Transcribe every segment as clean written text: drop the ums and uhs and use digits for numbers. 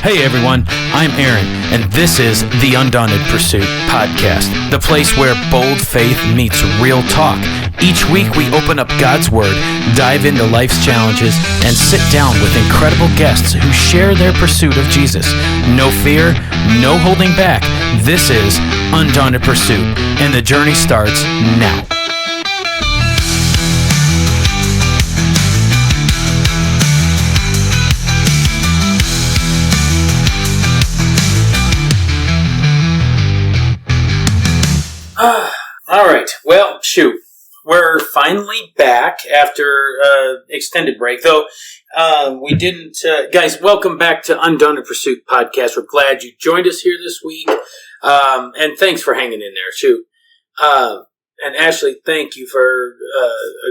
Hey everyone, I'm Aaron, and this is the Undaunted Pursuit podcast, the place where bold faith meets real talk. Each week we open up God's Word, dive into life's challenges, and sit down with incredible guests who share their pursuit of Jesus. No fear, no holding back. This is Undaunted Pursuit, and the journey starts now. All right. Well, shoot. We're finally back after extended break. Though we didn't... guys, welcome back to Undaunted Pursuit podcast. We're glad you joined us here this week. And thanks for hanging in there. Shoot. And Ashley, thank you for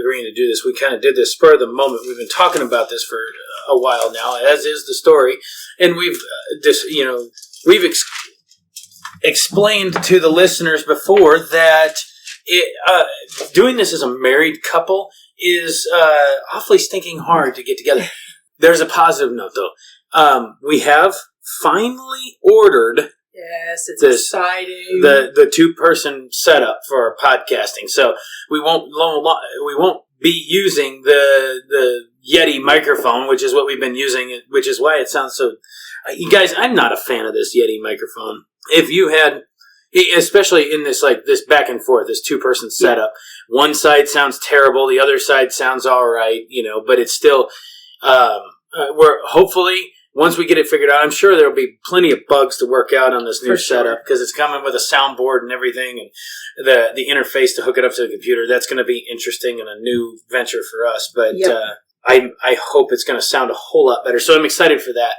agreeing to do this. We kind of did this spur of the moment. We've been talking about this for a while now, as is the story. And we've explained to the listeners before that doing this as a married couple is awfully stinking hard to get together. There's a positive note, though. We have finally ordered. Yes, it's exciting. The 2-person setup for podcasting. So we won't be using the Yeti microphone, which is what we've been using, which is why it sounds so. You guys, I'm not a fan of this Yeti microphone. If you had, especially in this back and forth, this 2-person setup, one side sounds terrible, the other side sounds all right, but it's still, we're hopefully, once we get it figured out, I'm sure there'll be plenty of bugs to work out on this new setup, because it's coming with a soundboard and everything, and the interface to hook it up to the computer. That's going to be interesting and a new venture for us, but I hope it's going to sound a whole lot better, so I'm excited for that.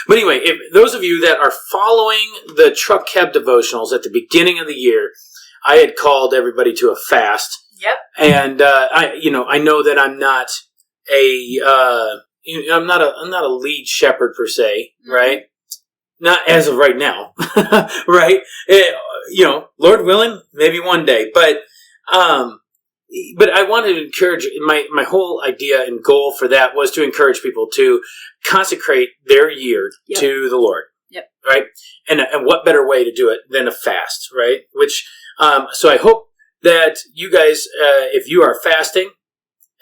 But anyway, if those of you that are following the Truck Cab devotionals at the beginning of the year, I had called everybody to a fast. Yep. And I know that I'm not I'm not a lead shepherd per se, right? Not as of right now, right? Lord willing, maybe one day, but I wanted to encourage, my whole idea and goal for that was to encourage people to consecrate their year to the Lord. Yep. Right? And what better way to do it than a fast, right? Which, so I hope that you guys, if you are fasting,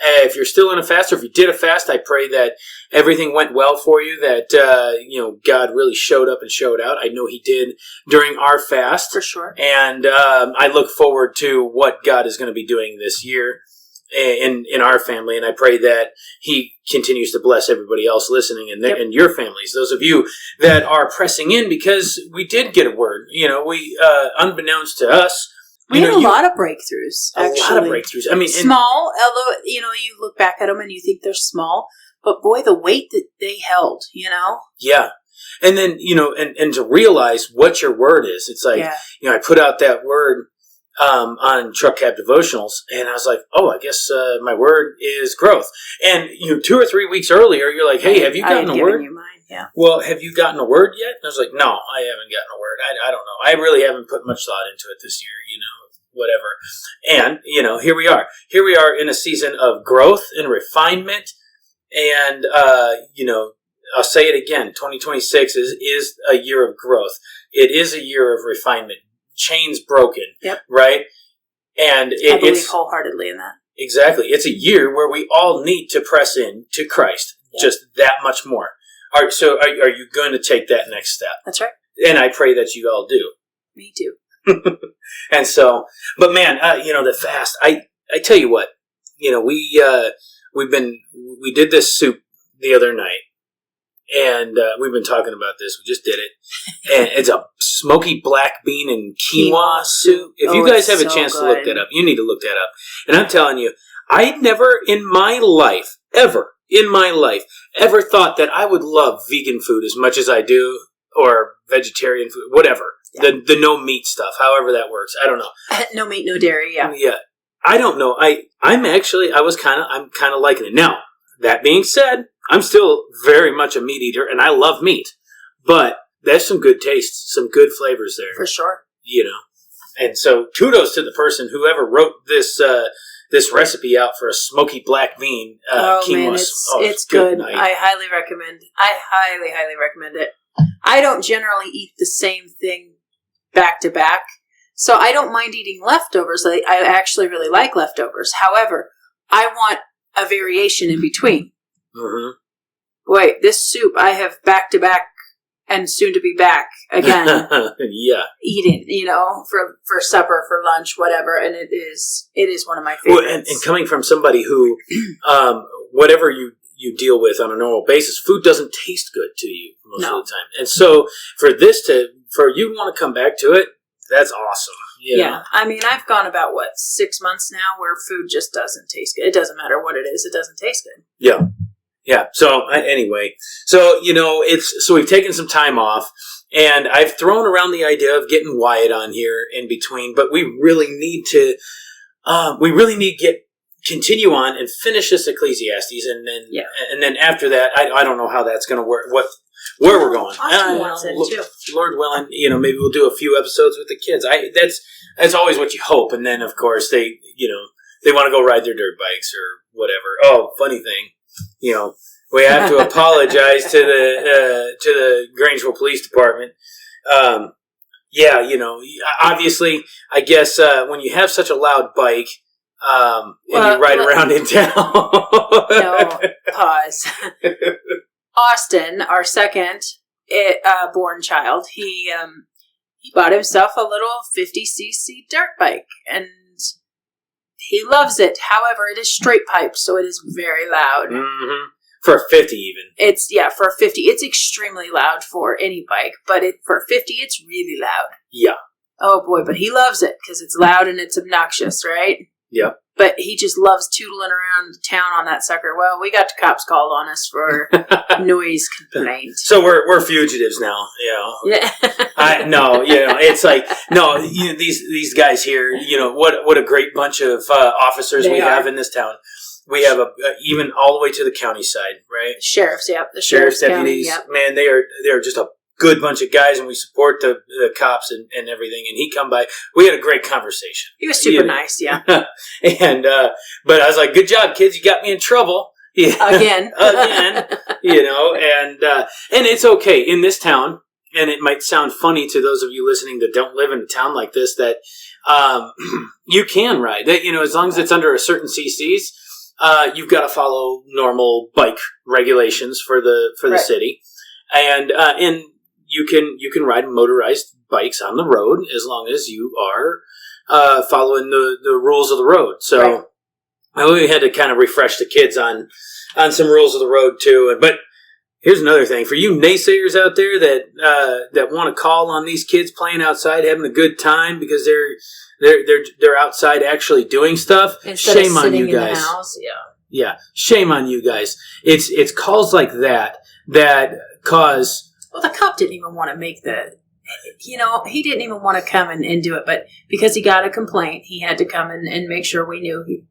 if you're still in a fast, or if you did a fast, I pray that everything went well for you, that, God really showed up and showed out. I know He did during our fast. For sure. And I look forward to what God is going to be doing this year in our family. And I pray that He continues to bless everybody else listening and your families. Those of you that are pressing in, because we did get a word, we, unbeknownst to us, we had a lot of breakthroughs, actually. A lot of breakthroughs. I mean, small, although, you look back at them and you think they're small, but boy, the weight that they held, Yeah. And then, and to realize what your word is. It's like, I put out that word on Truck Cab devotionals, and I was like, I guess my word is growth. And, 2 or 3 weeks earlier, you're like, hey, have you gotten a word? You mine, yeah. Well, have you gotten a word yet? And I was like, no, I haven't gotten a word. I don't know. I really haven't put much thought into it this year, whatever. And, here we are. Here we are in a season of growth and refinement. And, I'll say it again, 2026 is a year of growth. It is a year of refinement. Chains broken, right? And I believe wholeheartedly in that. Exactly. It's a year where we all need to press in to Christ, just that much more. So are you going to take that next step? That's right. And I pray that you all do. Me too. And so, but man, the fast, I tell you what, we did this soup the other night, and we've been talking about this. We just did it. And it's a smoky black bean and quinoa soup. If you guys have a chance to look that up, you need to look that up. And I'm telling you, I never in my life, ever thought that I would love vegan food as much as I do, or vegetarian food, whatever. Yeah. The no meat stuff, however that works. I don't know. No meat, no dairy, yeah. Yeah. I don't know. I'm kind of liking it. Now, that being said, I'm still very much a meat eater, and I love meat. But there's some good taste, some good flavors there. For sure. And so kudos to the person, whoever wrote this recipe out for a smoky black bean quinoa. Man, it's good. Night. I highly recommend it. I don't generally eat the same thing back to back, so I don't mind eating leftovers. I actually really like leftovers. However, I want a variation in between. Mm-hmm. Boy, this soup I have back to back and soon to be back again. Yeah. Eating, for supper, for lunch, whatever, and it is one of my favorites. Well, and coming from somebody who, whatever you deal with on a normal basis, food doesn't taste good to you most of the time. And so for you to want to come back to it, that's awesome. Yeah. I mean, I've gone about, 6 months now where food just doesn't taste good. It doesn't matter what it is. It doesn't taste good. Yeah. Yeah. So anyway, so we've taken some time off, and I've thrown around the idea of getting Wyatt on here in between, but we really need to continue on and finish this Ecclesiastes, and then after that, I don't know how that's going to work. Where we're going. Lord willing, maybe we'll do a few episodes with the kids. That's always what you hope, and then of course they want to go ride their dirt bikes or whatever. Oh, funny thing. We have to apologize to the Grangeville Police Department. Obviously, I guess when you have such a loud bike and you ride around in town. No, pause. Austin, our second born child, he bought himself a little 50cc dirt bike, and he loves it. However, it is straight pipe, so it is very loud. Mm-hmm. For a 50 even. For a 50. It's extremely loud for any bike, but for a 50, it's really loud. Yeah. Oh boy, but he loves it because it's loud and it's obnoxious, right? Yeah. But he just loves tootling around town on that sucker. Well, we got the cops called on us for noise complaint. So we're fugitives now, Yeah. it's like, these guys here, what a great bunch of officers we have in this town. We have even all the way to the county side, right? Sheriffs, yep. The sheriff's deputies. County, yep. Man, they are just a good bunch of guys, and we support the cops and everything. And he come by. We had a great conversation. He was super nice, yeah. And but I was like, "Good job, kids! You got me in trouble." Yeah. Again, and it's okay in this town. And it might sound funny to those of you listening that don't live in a town like this that you can ride. That as long as it's under a certain CCs. You've got to follow normal bike regulations for the city, and you can ride motorized bikes on the road as long as you are following the rules of the road. So we had to kind of refresh the kids on some rules of the road too. But here's another thing for you naysayers out there that want to call on these kids playing outside, having a good time because they're outside actually doing stuff. Instead Shame of on you in guys. The house. Yeah. Shame on you guys. It's calls like that cause. Well, the cop didn't even want to make he didn't even want to come and do it, but because he got a complaint, he had to come and make sure we knew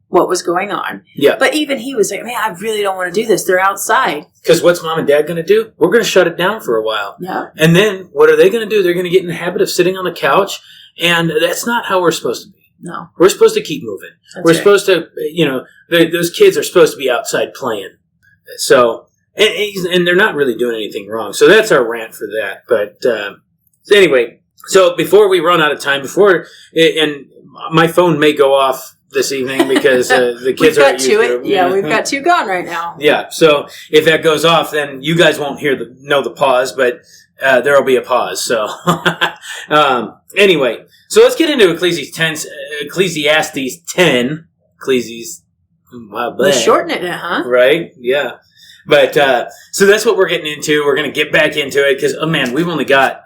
what was going on. Yeah. But even he was like, man, I really don't want to do this. They're outside. Because what's mom and dad going to do? We're going to shut it down for a while. Yeah. And then what are they going to do? They're going to get in the habit of sitting on the couch. And that's not how we're supposed to be. No. We're supposed to keep moving. We're supposed to, those kids are supposed to be outside playing. So, and they're not really doing anything wrong. So that's our rant for that. But anyway, so before we run out of time, and my phone may go off this evening because the kids are used to it. Yeah, we've got two gone right now. Yeah, so if that goes off, then you guys won't know the pause, but there will be a pause. So anyway, so let's get into Ecclesiastes 10. We're shortening it, huh? Right? Yeah. But so that's what we're getting into. We're going to get back into it because, we've only got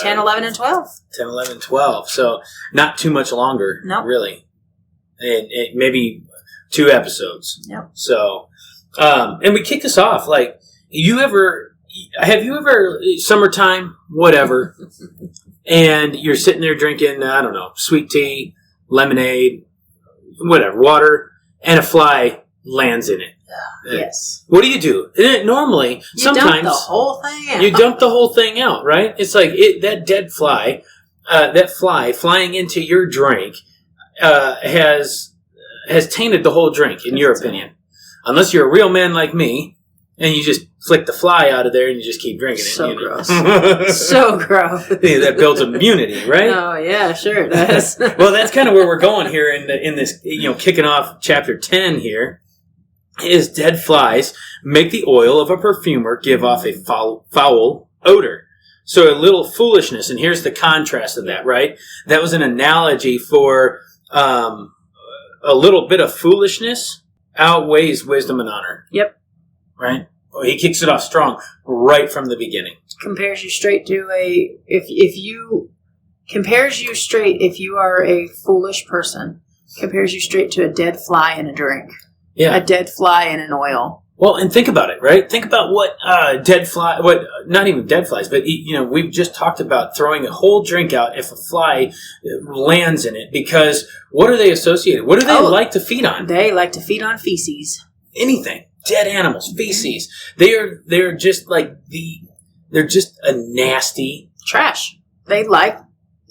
10, 11, and 12. 10, 11, 12. So not too much longer, really. And maybe 2 episodes. Yep. So, and we kick this off. Like, have you ever, summertime, whatever, and you're sitting there drinking, I don't know, sweet tea, lemonade, whatever, water, and a fly lands in it. Yes. What do? Normally, sometimes dump the whole thing out. You dump the whole thing out, right? It's like that dead fly, that fly flying into your drink, has has tainted the whole drink, in your opinion. Unless you're a real man like me, and you just flick the fly out of there and you just keep drinking it. So gross. So gross. That builds immunity, right? Oh, yeah, sure it does. Well, that's kind of where we're going here in this, kicking off chapter 10 here, is dead flies make the oil of a perfumer give off a foul odor. So a little foolishness, and here's the contrast of that, right? That was an analogy for a little bit of foolishness outweighs wisdom and honor. Yep. Right? Well, he kicks it off strong right from the beginning. Compares you straight to if you are a foolish person, compares you straight to a dead fly in a drink. Yeah. A dead fly in an oil. Well, and think about it, right? Think about what not even dead flies, but, we've just talked about throwing a whole drink out if a fly lands in it, because what are they associated? What do they like to feed on? They like to feed on feces. Anything. Dead animals, feces. They're just they're just a nasty trash. They like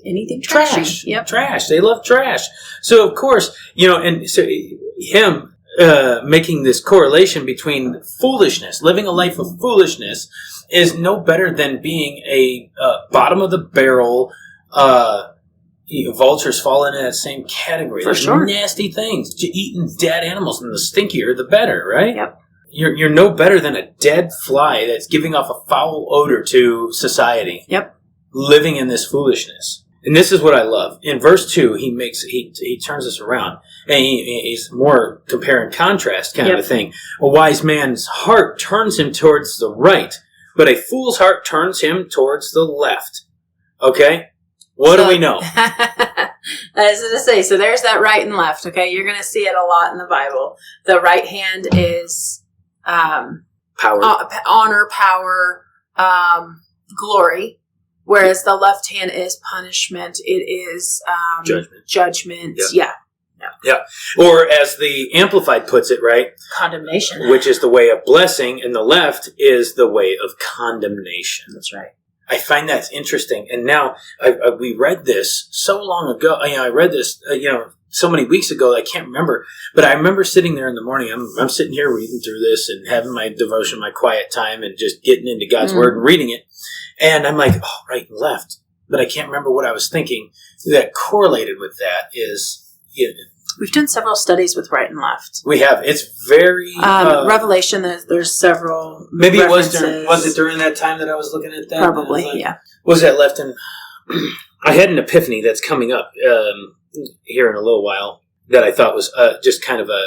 anything trashy. Trash. Yep. Trash. They love trash. So of course, and so him making this correlation between foolishness, living a life of foolishness, is no better than being a bottom of the barrel. Vultures fall into that same category. For sure. Nasty things. Eating dead animals, and the stinkier, the better, right? Yep. You're no better than a dead fly that's giving off a foul odor to society. Yep. Living in this foolishness. And this is what I love. In verse 2, he turns this around. And he's more compare and contrast kind of a thing. A wise man's heart turns him towards the right, but a fool's heart turns him towards the left. Okay? What do we know? I was going to say, so there's that right and left, okay? You're going to see it a lot in the Bible. The right hand is power, honor, power, glory, whereas the left hand is punishment. It is judgment. Yeah. Or as the Amplified puts it, right? Condemnation. Which is the way of blessing, and the left is the way of condemnation. That's right. I find that's interesting. And now we read this so long ago. I read this, so many weeks ago. I can't remember, but I remember sitting there in the morning. I'm sitting here reading through this and having my devotion, my quiet time, and just getting into God's Word and reading it. And I'm like, right and left, but I can't remember what I was thinking. That correlated with that is, we've done several studies with right and left. We have. It's very Revelation. There's several. Maybe references. Was it during that time that I was looking at that? Probably, yeah. Was that left in? I had an epiphany that's coming up here in a little while that I thought was just kind of a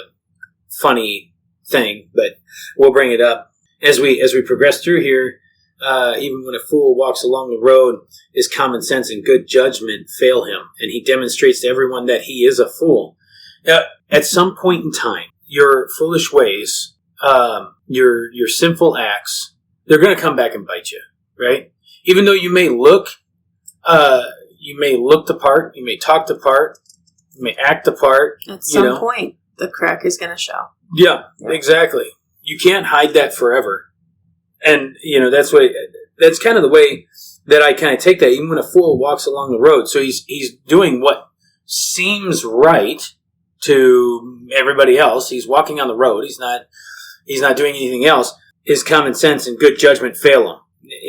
funny thing, but we'll bring it up as we progress through here. Even when a fool walks along the road, his common sense and good judgment fail him, and he demonstrates to everyone that he is a fool. At some point in time, your foolish ways, your sinful acts, they're going to come back and bite you, right? Even though you may look the part, you may talk the part, you may act the part. At some point, the crack is going to show. Yeah, exactly. You can't hide that forever. And, that's kind of the way that I kind of take that, even when a fool walks along the road. So he's doing what seems right to everybody else. He's walking on the road. He's not doing anything else. His common sense and good judgment fail him.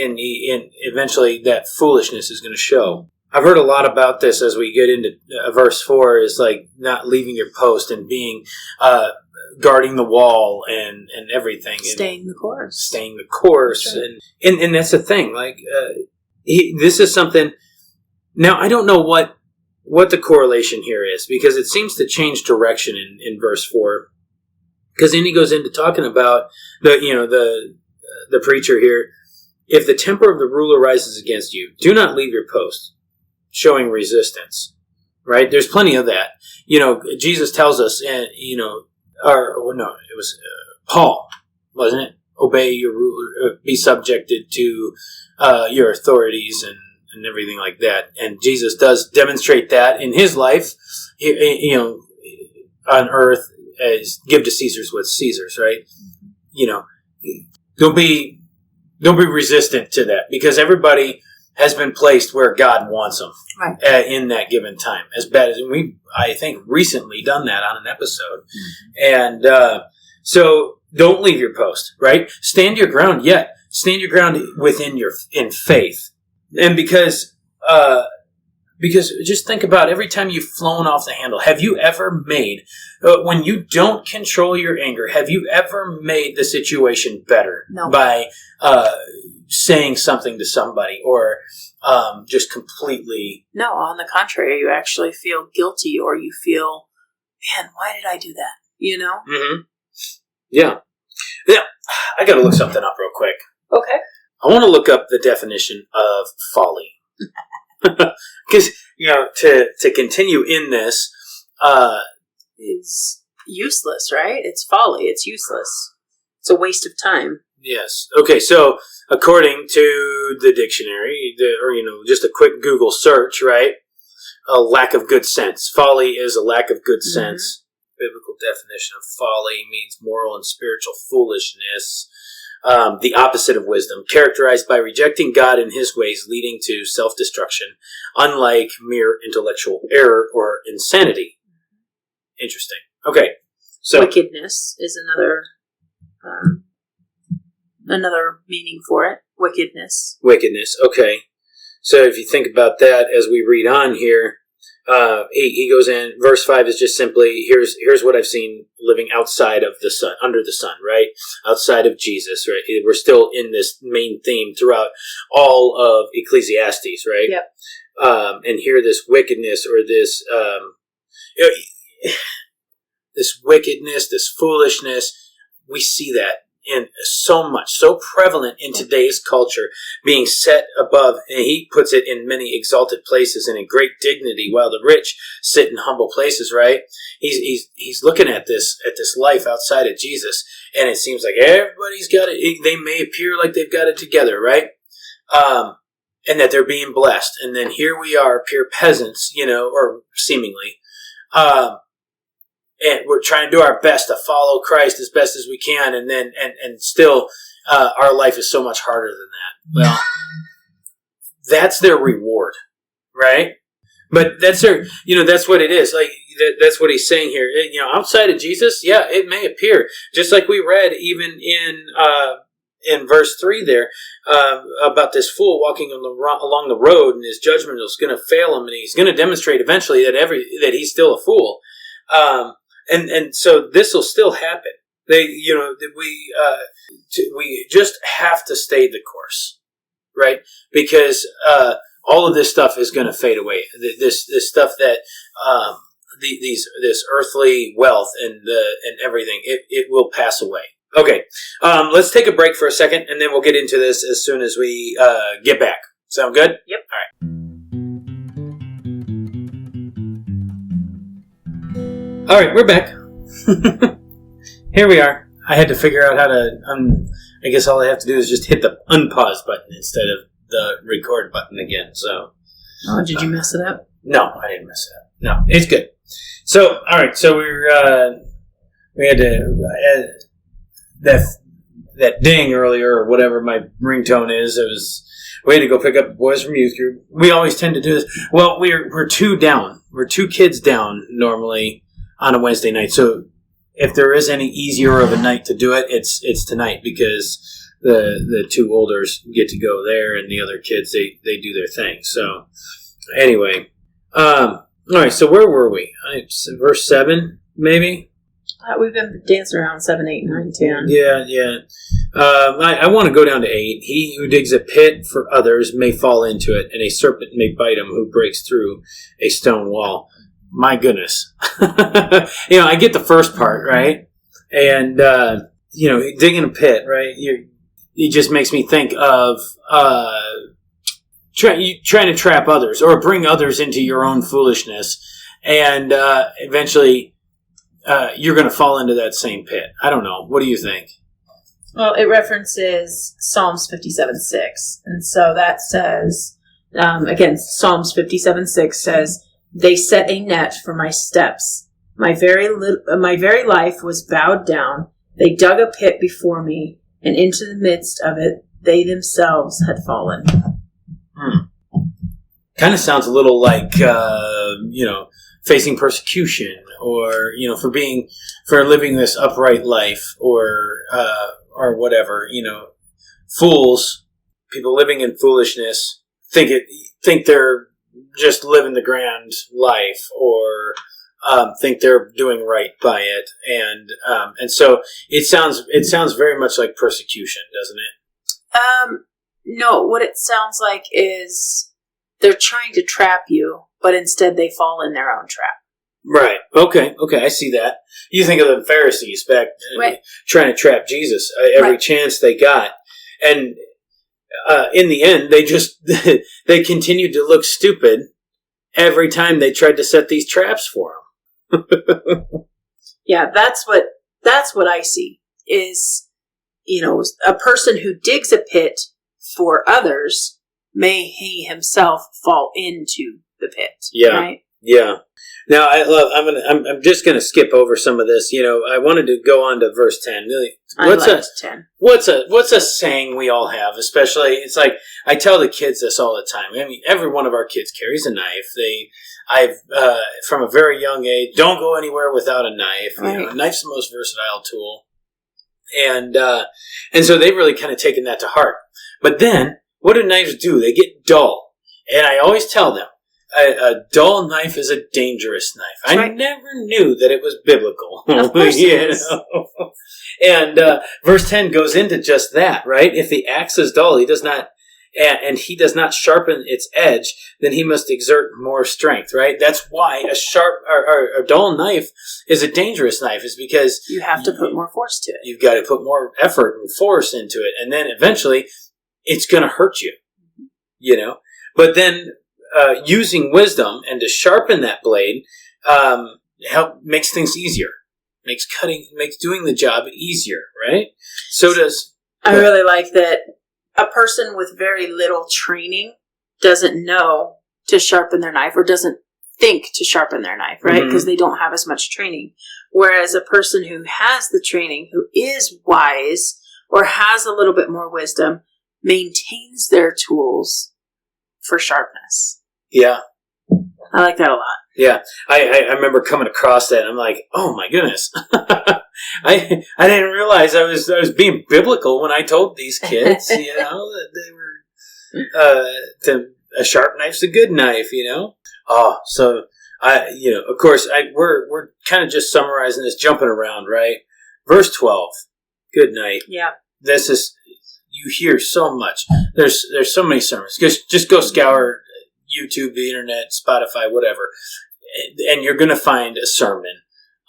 And eventually that foolishness is going to show. I've heard a lot about this as we get into verse 4, is like not leaving your post and being, guarding the wall and everything. Staying the course. Right. And that's the thing. Like, this is something. Now, I don't know what the correlation here is, because it seems to change direction in verse 4. Because then he goes into talking about the preacher here. If the temper of the ruler rises against you, do not leave your post, showing resistance. Right? There's plenty of that. Jesus tells us, it was Paul, wasn't it? Obey your ruler, be subjected to your authorities and everything like that. And Jesus does demonstrate that in his life, on earth, as give to Caesar's what's Caesar's, right? Don't be resistant to that, because everybody has been placed where God wants them right. In that given time. As bad as I think, recently done that on an episode. Mm-hmm. And so don't leave your post, right? Stand your ground yet. Stand your ground in faith. And because just think about every time you've flown off the handle. Have you ever made, when you don't control your anger, have you ever made the situation better by saying something to somebody or just completely? No, on the contrary, you actually feel guilty or you feel, man, why did I do that? You know? Mm-hmm. Yeah. I got to look something up real quick. Okay. I want to look up the definition of folly. Because, to continue in this... is useless, right? It's folly. It's useless. It's a waste of time. Yes. Okay, so according to the dictionary, just a quick Google search, right? A lack of good sense. Folly is a lack of good sense. Biblical definition of folly means moral and spiritual foolishness. The opposite of wisdom, characterized by rejecting God and his ways, leading to self-destruction, unlike mere intellectual error or insanity. Interesting. Okay. So wickedness is another meaning for it. Wickedness. Okay. So if you think about that as we read on here, he goes in, verse 5 is just simply, here's what I've seen living outside of the sun, under the sun, right? Outside of Jesus, right? We're still in this main theme throughout all of Ecclesiastes, right? Yep. And here this wickedness or this, this wickedness, this foolishness, we see that in so prevalent in today's culture, being set above, and he puts it in many exalted places and in great dignity, while the rich sit in humble places, right? He's looking at this life outside of Jesus, and it seems like everybody's got it. They may appear like they've got it together, right? And that they're being blessed. And then here we are, pure peasants, or seemingly, and we're trying to do our best to follow Christ as best as we can, and then and still our life is so much harder than that. Well, that's their reward, right? But that's their, that's what it is. Like that's what he's saying here. Outside of Jesus, yeah, it may appear just like we read even in verse 3 there about this fool walking along the road, and his judgment is going to fail him, and he's going to demonstrate eventually that he's still a fool. And so this will still happen. We just have to stay the course, right? Because all of this stuff is going to fade away. This stuff that this earthly wealth and everything, it will pass away. Okay, let's take a break for a second, and then we'll get into this as soon as we get back. Sound good? Yep. All right. All right, we're back. Here we are. I had to figure out how to, I guess all I have to do is just hit the unpause button instead of the record button again. So, did you mess it up? No, I didn't mess it up. No, it's good. So, all right, so we had to, that ding earlier, or whatever my ringtone is, we had to go pick up the boys from youth group. We always tend to do this. Well, we're two down. We're two kids down normally on a Wednesday night. So if there is any easier of a night to do it, it's tonight, because the two olders get to go there, and the other kids they do their thing. So anyway, all right. So where were we? Verse 7, maybe. We've been dancing around 7, 8, 9, 10. Yeah. I want to go down to 8. He who digs a pit for others may fall into it, and a serpent may bite him who breaks through a stone wall. My goodness. I get the first part, right? And, digging a pit, right? It just makes me think of trying to trap others or bring others into your own foolishness. And eventually you're going to fall into that same pit. I don't know. What do you think? Well, it references Psalms 57:6. And so that says, again, Psalms 57:6 says, "They set a net for my steps. My very life was bowed down. They dug a pit before me, and into the midst of it they themselves had fallen." kind of sounds a little like, facing persecution or, for living this upright life or whatever, fools, people living in foolishness think they're just living the grand life or, think they're doing right by it. And so it sounds very much like persecution, doesn't it? No, what it sounds like is they're trying to trap you, but instead they fall in their own trap. Right. Okay, I see that. You think of the Pharisees back trying to trap Jesus every chance they got. And in the end, they continued to look stupid every time they tried to set these traps for them. Yeah, that's what I see is, a person who digs a pit for others may he himself fall into the pit. Yeah. Right? Yeah. Now I'm just going to skip over some of this. I wanted to go on to verse 10. What's a saying we all have? Especially, it's like I tell the kids this all the time. I mean, every one of our kids carries a knife. I've from a very young age, don't go anywhere without a knife. Right. A knife's the most versatile tool, and so they've really kind of taken that to heart. But then, what do knives do? They get dull, and I always tell them, a dull knife is a dangerous knife. I never knew that it was biblical. Of course it is. And verse 10 goes into just that, right? If the axe is dull, he does not sharpen its edge, then he must exert more strength, right? That's why a sharp or a dull knife is a dangerous knife, is because you have to put more force to it. You've got to put more effort and force into it, and then eventually it's going to hurt you, But then using wisdom and to sharpen that blade makes things easier, makes doing the job easier, right? So does... I really like that a person with very little training doesn't know to sharpen their knife or doesn't think to sharpen their knife, right? Because they don't have as much training. Whereas a person who has the training, who is wise or has a little bit more wisdom, maintains their tools for sharpness. Yeah. I like that a lot. Yeah. I remember coming across that and I'm like, oh my goodness. I didn't realize I was being biblical when I told these kids, that they were, a sharp knife's a good knife, Oh, so of course we're kind of just summarizing this, jumping around, right? Verse 12. Good night. Yeah. This is, you hear so much. There's so many sermons. Just go scour YouTube, the internet, Spotify, whatever, and you're going to find a sermon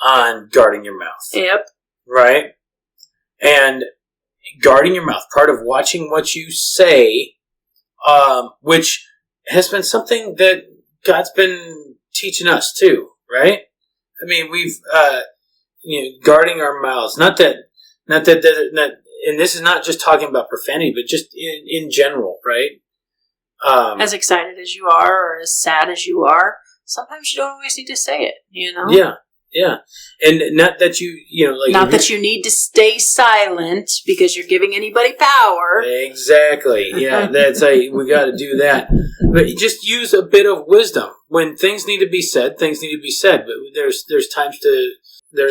on guarding your mouth. Yep. Right? And guarding your mouth, part of watching what you say, which has been something that God's been teaching us too, right? I mean, we've, guarding our mouths, not that, and this is not just talking about profanity, but just in general, right? As excited as you are or as sad as you are, sometimes you don't always need to say it, Yeah. And not that that you need to stay silent because you're giving anybody power. Exactly. Yeah, that's we got to do that. But just use a bit of wisdom. When things need to be said, things need to be said. But there's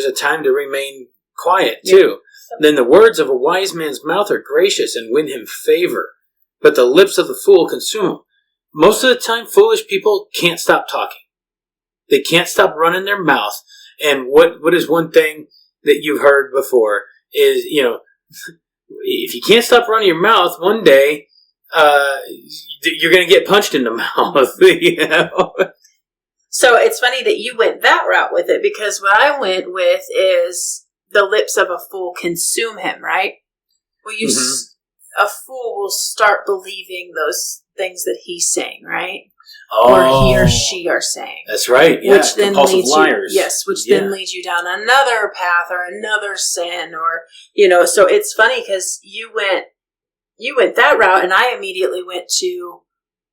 a time to remain quiet too. Yeah. Then the words of a wise man's mouth are gracious and win him favor, but the lips of the fool consume him. Most of the time, foolish people can't stop talking. They can't stop running their mouth. And what is one thing that you've heard before is, if you can't stop running your mouth, one day you're going to get punched in the mouth. So it's funny that you went that route with it, because what I went with is the lips of a fool consume him, right? Well, a fool will start believing those things that he's saying, right? Or he or she are saying. That's right. Yeah. Which then compulsive liars. Then leads you down another path or another sin, or so it's funny because you went that route and I immediately went to,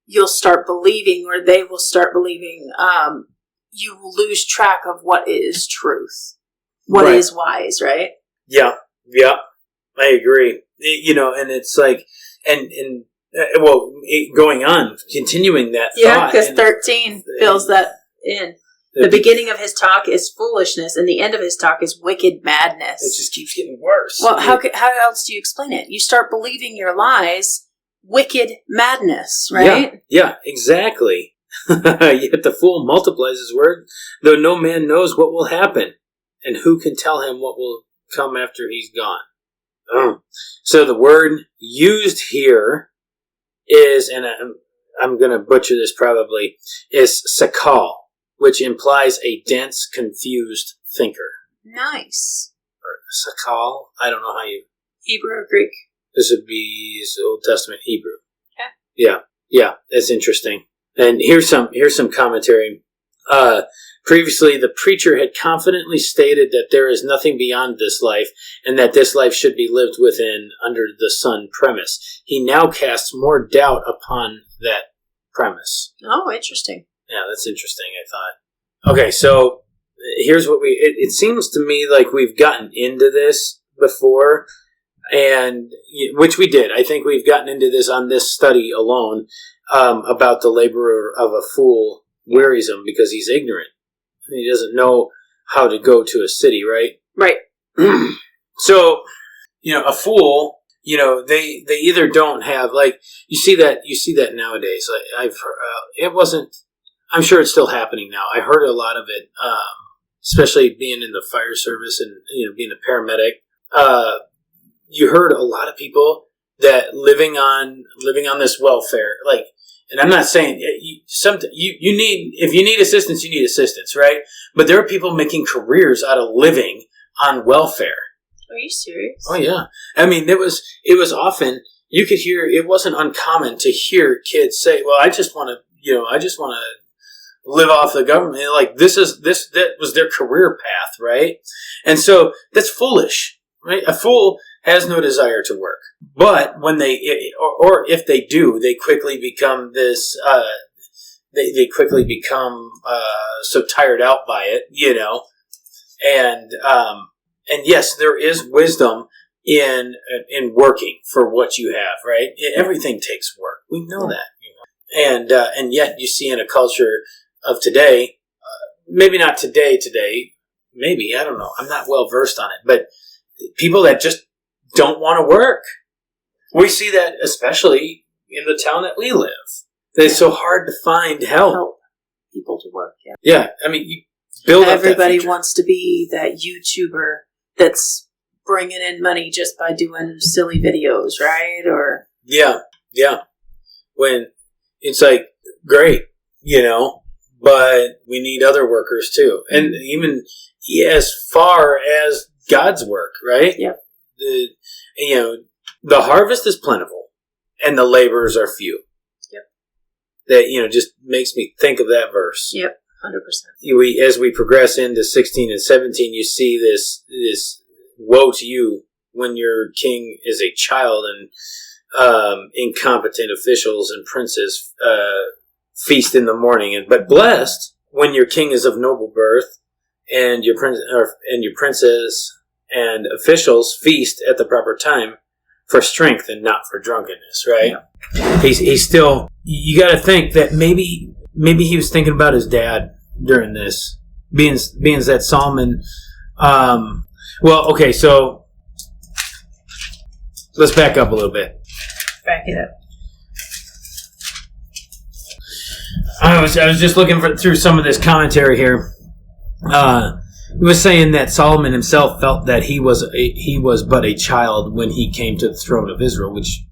you'll start believing, or they will start believing, you will lose track of what is truth. What is wise, right? Yeah. I agree. And it's like, and going on, continuing that thought. Yeah, because 13 fills that in. The beginning of his talk is foolishness, and the end of his talk is wicked madness. It just keeps getting worse. Well, how else do you explain it? You start believing your lies, wicked madness, right? Yeah, exactly. Yet the fool multiplies his word, though no man knows what will happen, and who can tell him what will come after he's gone. Oh. So the word used here is, and I'm going to butcher this probably, is sakal, which implies a dense, confused thinker. Nice. Or sakal, I don't know how you... Hebrew or Greek? This would be Old Testament Hebrew. Okay. Yeah, that's interesting. And here's some commentary. Previously, the preacher had confidently stated that there is nothing beyond this life, and that this life should be lived within under the sun premise. He now casts more doubt upon that premise. Oh, interesting. Yeah, that's interesting, I thought. Okay, so here's what it seems to me like we've gotten into this before, and which we did. I think we've gotten into this on this study alone, about the laborer of a fool wearies him because he's ignorant. He doesn't know how to go to a city, right? Right. So, a fool, they either don't have, like, you see that nowadays. Like, I've heard, it wasn't, I'm sure it's still happening now. I heard a lot of it, especially being in the fire service and, being a paramedic. You heard a lot of people that living on this welfare, like, and I'm not saying you need, if you need assistance, you need assistance, right? But there are people making careers out of living on welfare. Are you serious? Oh yeah. I mean, it was often, you could hear, it wasn't uncommon to hear kids say, well, I just want to live off the government. Like that was their career path, right? And so that's foolish, right? A fool has no desire to work. But when or if they do, they quickly become this, they quickly become so tired out by it, and yes, there is wisdom in working for what you have, right? Everything takes work. We know that, and yet you see in a culture of today, maybe not today, maybe, I don't know, I'm not well versed on it, but people that just don't want to work. We see that especially in the town that we live. It's so hard to find help people to work. Yeah. I mean, you build up everybody wants to be that YouTuber that's bringing in money just by doing silly videos, right? Or yeah. When it's like, great, but we need other workers too, and even as far as God's work, right? Yeah. The harvest is plentiful, and the laborers are few. Yep. That just makes me think of that verse. Yep, 100%. As we progress into 16 and 17, you see this woe to you when your king is a child, and incompetent officials and princes feast in the morning, but blessed when your king is of noble birth, and your princes and officials feast at the proper time for strength and not for drunkenness, right? Yeah. He's still, you got to think that maybe he was thinking about his dad during this, being that Solomon, well, okay, so let's back up a little bit. Back it up. I was just looking through some of this commentary here. He was saying that Solomon himself felt that he was but a child when he came to the throne of Israel, which,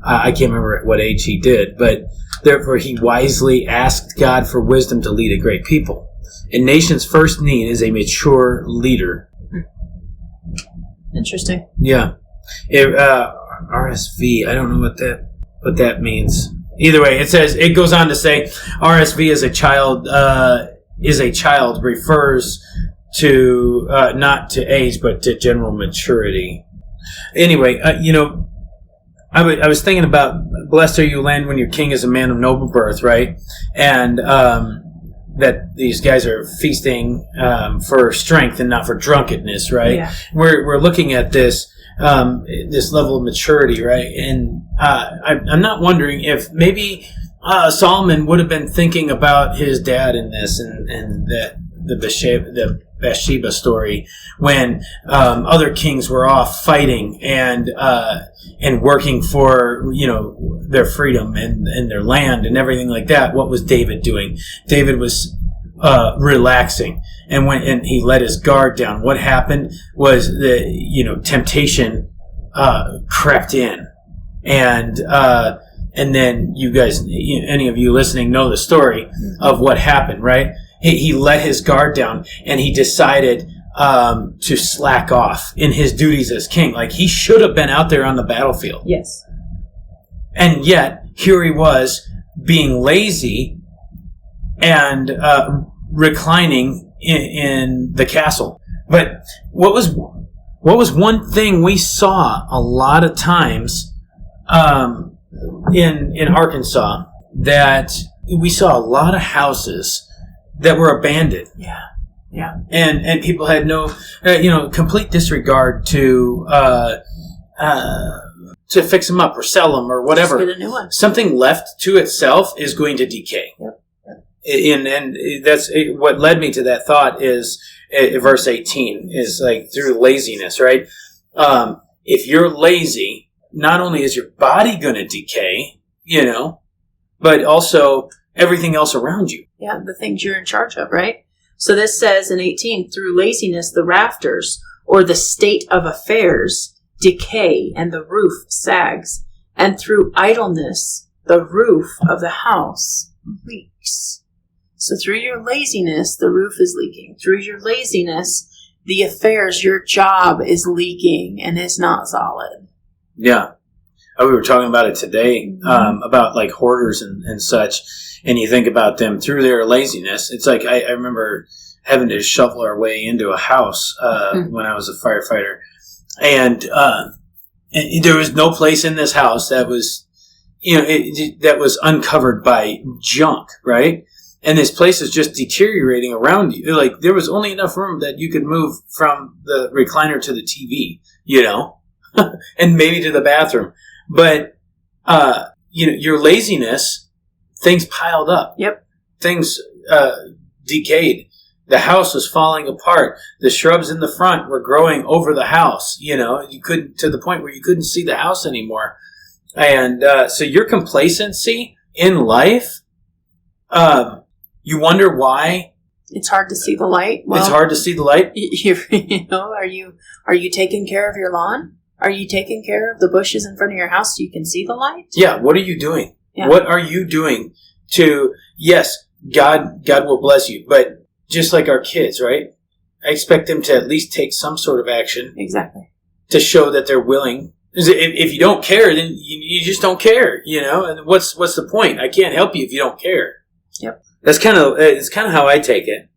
I can't remember at what age he did, but therefore he wisely asked God for wisdom to lead a great people. A nation's first need is a mature leader. Interesting. Yeah. RSV, I don't know what that means. Either way, it goes on to say RSV is a child refers to not to age but to general maturity. Anyway, I was thinking about blessed are you land when your king is a man of noble birth, right? And that these guys are feasting for strength and not for drunkenness, right? Yeah. We're looking at this this level of maturity, right? And I'm not wondering if maybe Solomon would have been thinking about his dad in this, and that the Bathsheba story, when other kings were off fighting and working for their freedom and their land and everything like that. What was David doing? David was relaxing, and he let his guard down. What happened was the temptation crept in, and then you guys, any of you listening, know the story of what happened, right? He let his guard down, and he decided to slack off in his duties as king. Like, he should have been out there on the battlefield. Yes. And yet, here he was being lazy and reclining in the castle. But what was one thing we saw a lot of times in Arkansas, that we saw a lot of houses that were abandoned. Yeah. Yeah. And people had no, complete disregard to fix them up or sell them or whatever. Just get a new one. Something left to itself is going to decay. Yep. And that's what led me to that thought is verse 18 is like through laziness, right? If you're lazy, not only is your body going to decay, but also everything else around you. Yeah, the things you're in charge of, right? So this says in 18, through laziness, the rafters, or the state of affairs, decay, and the roof sags. And through idleness, the roof of the house leaks. So through your laziness, the roof is leaking. Through your laziness, the affairs, your job is leaking and is not solid. Yeah. We were talking about it today, about like hoarders and such. And you think about them through their laziness. It's like I remember having to shovel our way into a house when I was a firefighter. And there was no place in this house that was, that was uncovered by junk, right? And this place is just deteriorating around you. Like, there was only enough room that you could move from the recliner to the TV, and maybe to the bathroom. But, your laziness, things piled up. Yep. Things decayed. The house was falling apart. The shrubs in the front were growing over the house. You couldn't, to the point where you couldn't see the house anymore. And so your complacency in life, you wonder why. It's hard to see the light. Well, it's hard to see the light. Are you taking care of your lawn? Are you taking care of the bushes in front of your house so you can see the light? Yeah. What are you doing? Yeah. What are you doing to, yes, God will bless you, but just like our kids, right? I expect them to at least take some sort of action. Exactly. To show that they're willing. If you don't care, then you just don't care, and what's the point? I can't help you if you don't care. Yep. It's kind of how I take it.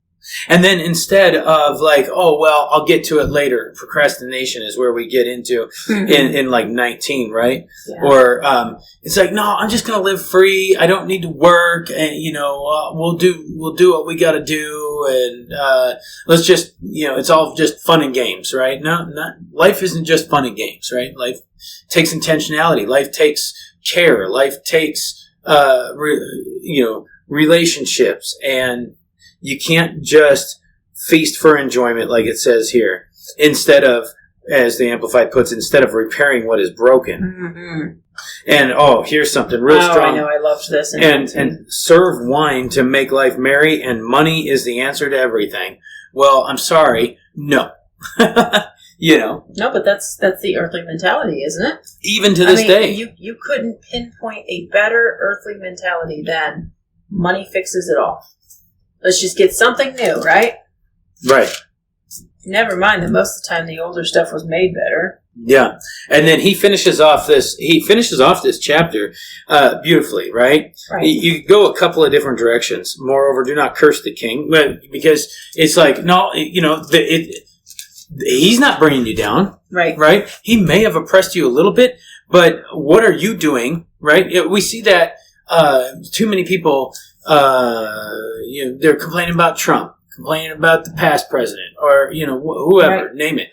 And then instead of like, oh, well, I'll get to it later. Procrastination is where we get into in like 19, right? Yeah. Or it's like, no, I'm just going to live free. I don't need to work. And, we'll do what we got to do. And let's just, it's all just fun and games, right? No, life isn't just fun and games, right? Life takes intentionality. Life takes care. Life takes, relationships. And you can't just feast for enjoyment like it says here. Instead of, as the Amplified puts, instead of repairing what is broken. Mm-hmm. And, here's something real strong. I know, I loved this. And serve wine to make life merry, and money is the answer to everything. Well, I'm sorry. No. No, but that's the earthly mentality, isn't it? Even to this day. You couldn't pinpoint a better earthly mentality than money fixes it all. Let's just get something new, right? Right. Never mind that most of the time the older stuff was made better. Yeah. And then he finishes off this chapter beautifully, right? Right. You go a couple of different directions. Moreover, do not curse the king, because it's like, no, he's not bringing you down. Right. Right? He may have oppressed you a little bit, but what are you doing, right? We see that too many people, they're complaining about Trump, complaining about the past president, or, whoever, right. Name it.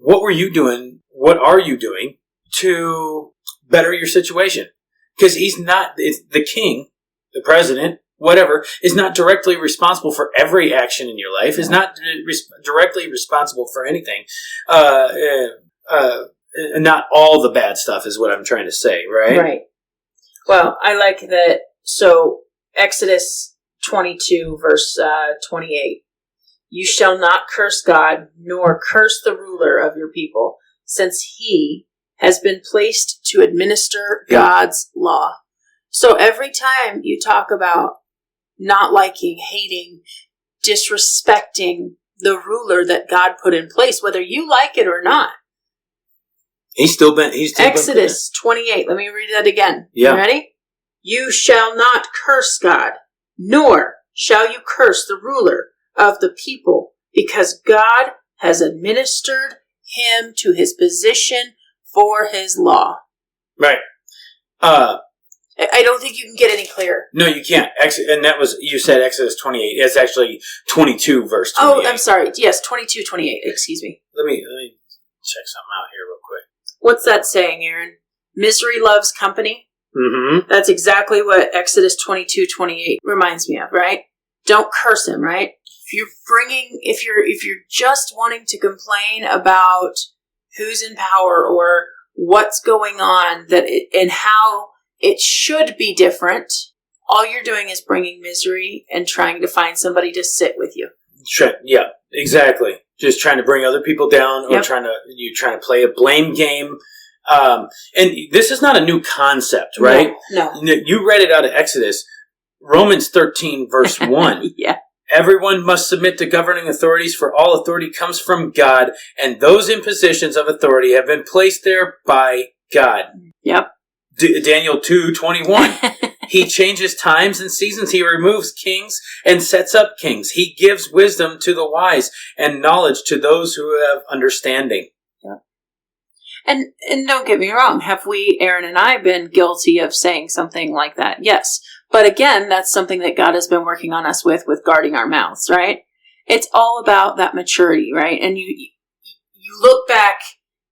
what were you doing? What are you doing to better your situation? Because the king, the president, whatever, is not directly responsible for every action in your life, is not directly responsible for anything. Not all the bad stuff is what I'm trying to say, right? Right. Well, I like that. So, Exodus 22, verse 28. You shall not curse God, nor curse the ruler of your people, since he has been placed to administer God's law. So every time you talk about not liking, hating, disrespecting the ruler that God put in place, whether you like it or not. He's still Exodus 28. Let me read that again. Yeah. You ready? You shall not curse God, nor shall you curse the ruler of the people, because God has administered him to his position for his law. Right. I don't think you can get any clearer. No, you can't. And that was, you said Exodus 28. It's actually 22, verse 28. Oh, I'm sorry. Yes, 22, 28. Excuse me. Let me check something out here real quick. What's that saying, Aaron? Misery loves company? Mm-hmm. That's exactly what Exodus 22, 28 reminds me of, right? Don't curse him, right? If you're just wanting to complain about who's in power or what's going on and how it should be different, all you're doing is bringing misery and trying to find somebody to sit with you. Yeah, exactly. Just trying to bring other people down, or trying to play a blame game. And this is not a new concept, right? No. You read it out of Exodus. Romans 13, verse 1. Yeah. Everyone must submit to governing authorities, for all authority comes from God, and those in positions of authority have been placed there by God. Yep. Daniel 2:21. He changes times and seasons. He removes kings and sets up kings. He gives wisdom to the wise and knowledge to those who have understanding. Yep. And don't get me wrong. Have we, Aaron and I, been guilty of saying something like that? Yes. But again, that's something that God has been working on us with guarding our mouths, right? It's all about that maturity, right? And you look back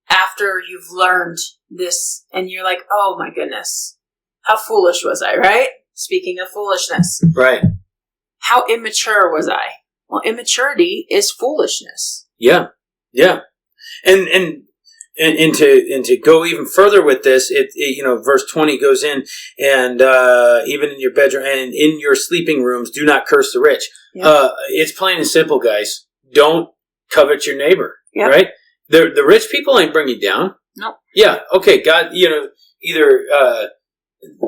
after you've learned this and you're like, oh my goodness, how foolish was I, right? Speaking of foolishness. Right. How immature was I? Well, immaturity is foolishness. Yeah. Yeah. And to go even further with this, verse 20 goes in, and even in your bedroom and in your sleeping rooms, do not curse the rich. Yep. It's plain and simple, guys. Don't covet your neighbor, right? The rich people ain't bring you down. No. Yeah. Okay. God, either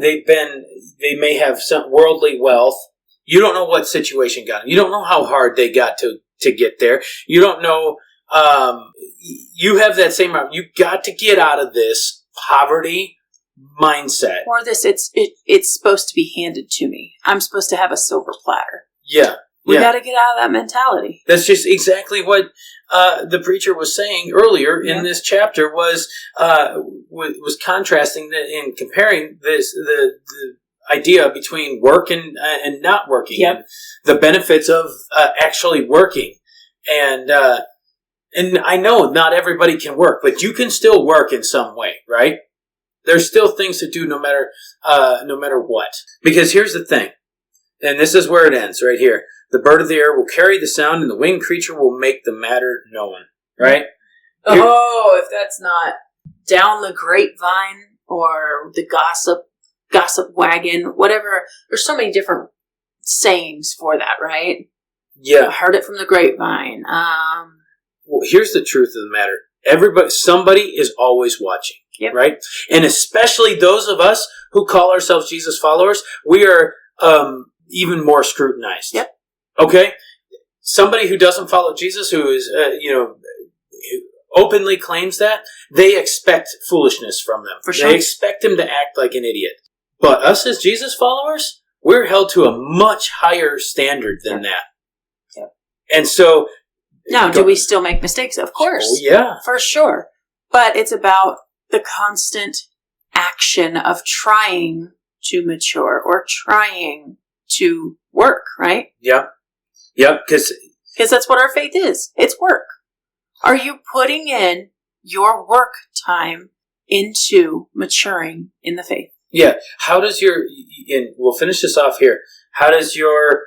they may have some worldly wealth. You don't know what situation got them. You don't know how hard they got to get there. You don't know. You have that same. You got to get out of this poverty mindset. Or this, it's supposed to be handed to me. I'm supposed to have a silver platter. Yeah. We got to get out of that mentality. That's just exactly what the preacher was saying earlier in this chapter. Was contrasting and comparing the idea between work and not working, and the benefits of actually working. And I know not everybody can work, but you can still work in some way, right? There's still things to do no matter what. Because here's the thing, and this is where it ends right here. The bird of the air will carry the sound, and the winged creature will make the matter known. Right? If that's not down the grapevine or the gossip wagon, whatever. There's so many different sayings for that, right? Yeah. I heard it from the grapevine. Well, here's the truth of the matter. Somebody is always watching, right? And especially those of us who call ourselves Jesus followers, we are even more scrutinized. Yep. Okay? Somebody who doesn't follow Jesus, who is, openly claims that, they expect foolishness from them. For sure. They expect him to act like an idiot. But us as Jesus followers, we're held to a much higher standard than that. Yep. And so... Now, do we still make mistakes? Of course. Oh, yeah. For sure. But it's about the constant action of trying to mature or trying to work, right? Yep. Yep, because that's what our faith is. It's work. Are you putting in your work time into maturing in the faith. Yeah. How does and we'll finish this off here. How does your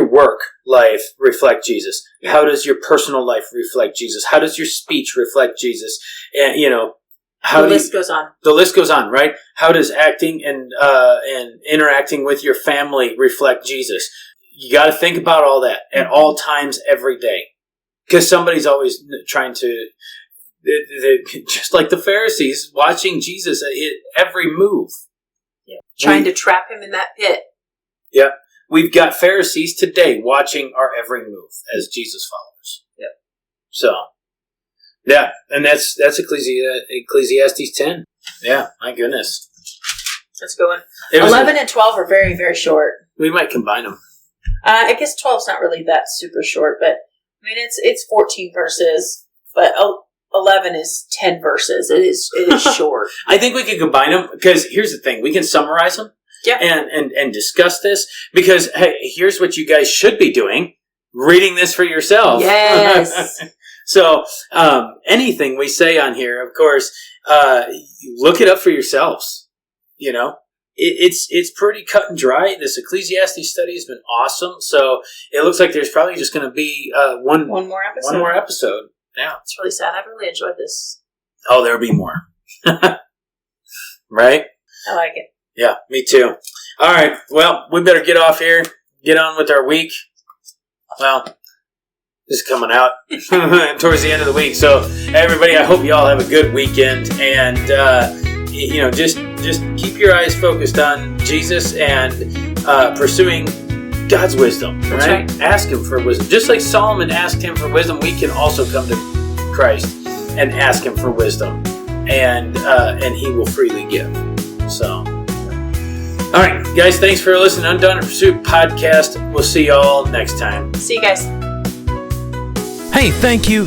work life reflect Jesus? How does your personal life reflect Jesus? How does your speech reflect Jesus? And, the list goes on. The list goes on, right? How does acting and interacting with your family reflect Jesus? You got to think about all that at all times, every day. Because somebody's always trying to, just like the Pharisees, watching Jesus at every move. Yeah. Trying to trap him in that pit. Yeah. We've got Pharisees today watching our every move as Jesus followers. Yep. So, yeah. And that's Ecclesiastes 10. Yeah. My goodness. That's a good one. 11 and 12 are very, very short. We might combine them. I guess 12's not really that super short, but I mean, it's 14 verses, but 11 is 10 verses. It is short. I think we could combine them because here's the thing: we can summarize them, and discuss this. Because hey, here's what you guys should be doing: reading this for yourself. Yes. So anything we say on here, of course, look it up for yourselves. It's pretty cut and dry. This Ecclesiastes study has been awesome. So it looks like there's probably just going to be one more episode. One more episode. Yeah. It's really sad. I've really enjoyed this. Oh, there'll be more. Right? I like it. Yeah, me too. All right. Well, we better get off here. Get on with our week. Well, this is coming out towards the end of the week. So, everybody, I hope you all have a good weekend. And, just keep your eyes focused on Jesus and pursuing God's wisdom, right? Ask Him for wisdom. Just like Solomon asked Him for wisdom, we can also come to Christ and ask Him for wisdom, and He will freely give. So, all right, guys, thanks for listening to Undone in Pursuit podcast. We'll see you all next time. See you guys. Hey, thank you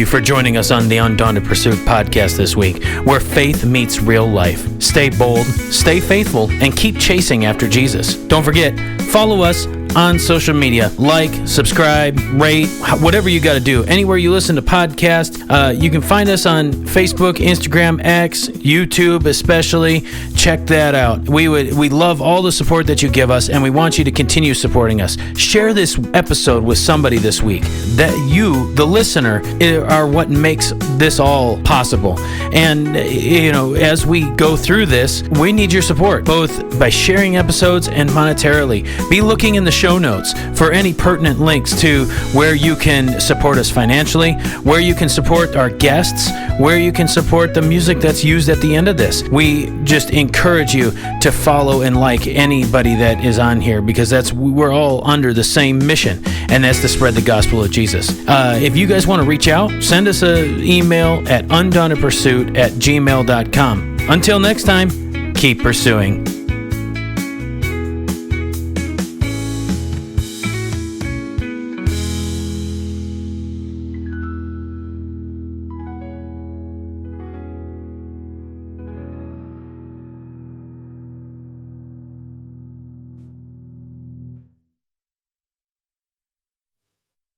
for joining us on the Undaunted Pursuit podcast this week, where faith meets real life. Stay bold, stay faithful, and keep chasing after Jesus. Don't forget, follow us on social media. Like, subscribe, rate, whatever you got to do. Anywhere you listen to podcasts, you can find us on Facebook, Instagram, X, YouTube especially. Check that out. We love all the support that you give us, and we want you to continue supporting us. Share this episode with somebody this week. That you, the listener, are what makes this all possible. And, as we go through this, we need your support, both by sharing episodes and monetarily. Be looking in the show notes for any pertinent links to where you can support us financially, where you can support our guests, where you can support the music that's used at the end of this. We just encourage you to follow and like anybody that is on here, because we're all under the same mission, and that's to spread the gospel of Jesus. If you guys want to reach out, send us an email at undauntedpursuit@gmail.com. Until next time, keep pursuing.